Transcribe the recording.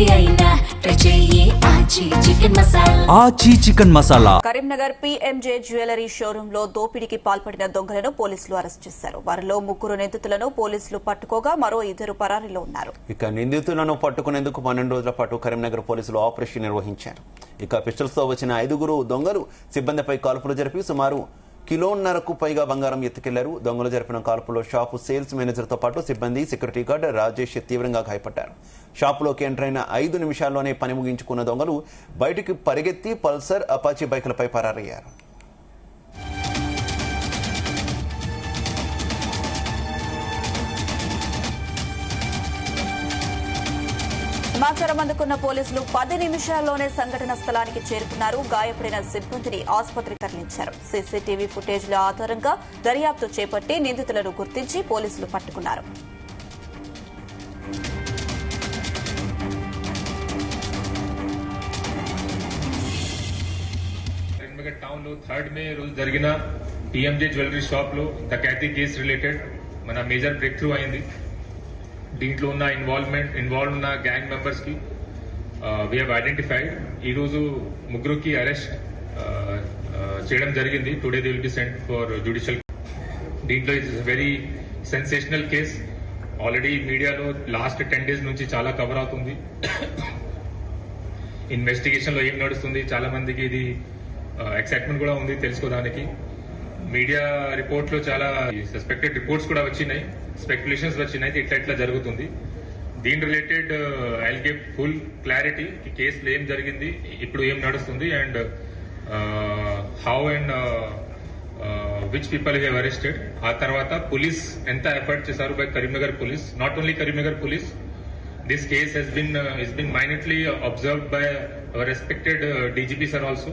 ఏది అయినా ఆచి chicken masala. Karimnagar PMJ jewellery showroom లో దోపిడీకి పాల్పడిన దొంగలను పోలీసులు అరెస్ట్ చేశారు. వారిలో 3 నిందితులను పోలీసులు పట్టుకోగా మరో 2 పరారీలో ఉన్నారు. ఇక నిందితులను పట్టుకునేందుకు 12 రోజుల పాటు కరీంనగర్ పోలీసులు ఆపరేషన్ నిర్వహించారు. ఇక పిస్టల్స్ తో వచ్చిన 5 దొంగలు సిబ్బందిపై కాల్పులు జరిపి సుమారు 1.5 కిలో పైగా బంగారం ఎత్తుకెళ్లారు. దొంగలు జరిపిన కాల్పులో షాపు సేల్స్ మేనేజర్ తో పాటు సిబ్బంది, సెక్యూరిటీ గార్డ్ రాజేష్ తీవ్రంగా గాయపడ్డారు. షాపులోకి ఎంటర్ అయిన 5 నిమిషాల్లోనే పని ముగించుకున్న దొంగలు బయటికి పరిగెత్తి పల్సర్, అపాచీ బైకులపై పరారయ్యారు. సమాచారం అందుకున్న పోలీసులు 10 నిమిషాల్లోనే సంఘటన స్థలానికి చేరుకున్నారు. గాయపడిన సిబ్బందిని ఆసుపత్రికి తరలించారు. సీసీటీవీ ఫుటేజ్ల ఆధారంగా దర్యాప్తు చేపట్టి నిందితులను గుర్తించి పోలీసులు పట్టుకున్నారు. కరీంనగర్ టౌన్ లో 3rd మే రోజు జరిగిన పీఎంజే జ్యువెలరీ షాప్ లో డకాయతీ కేసు రిలేటెడ్ మన మేజర్ బ్రేక్ త్రూ అయింది. దీంట్లో ఉన్న ఇన్వాల్వ్ ఉన్న గ్యాంగ్ మెంబర్స్ కి వీ హావ్ ఐడెంటిఫైడ్. ఈ రోజు 3 అరెస్ట్ చేయడం జరిగింది. Today they will be sent for judicial. దీంట్లో it's very sensational case. Already మీడియాలో లాస్ట్ 10 days నుంచి చాలా కవర్ అవుతుంది. ఇన్వెస్టిగేషన్ లో ఏం నడుస్తుంది, చాలా మందికి ఇది ఎక్సైట్మెంట్ కూడా ఉంది తెలుసుకోవడానికి. మీడియా రిపోర్ట్ లో చాలా సస్పెక్టెడ్ రిపోర్ట్స్ కూడా వచ్చినాయి, స్పెక్యులేషన్స్ వచ్చినాయి ఇట్లా జరుగుతుంది. దీని related I will give full clarity ఈ కేసులో ఏం జరిగింది, ఇప్పుడు ఏం నడుస్తుంది and how and which people have arrested. ఆ తర్వాత పోలీస్ ఎంత ఎఫర్ట్ చేశారు by Karimnagar police. Not only Karimnagar police, this case has been minutely observed by our respected DGP sir also.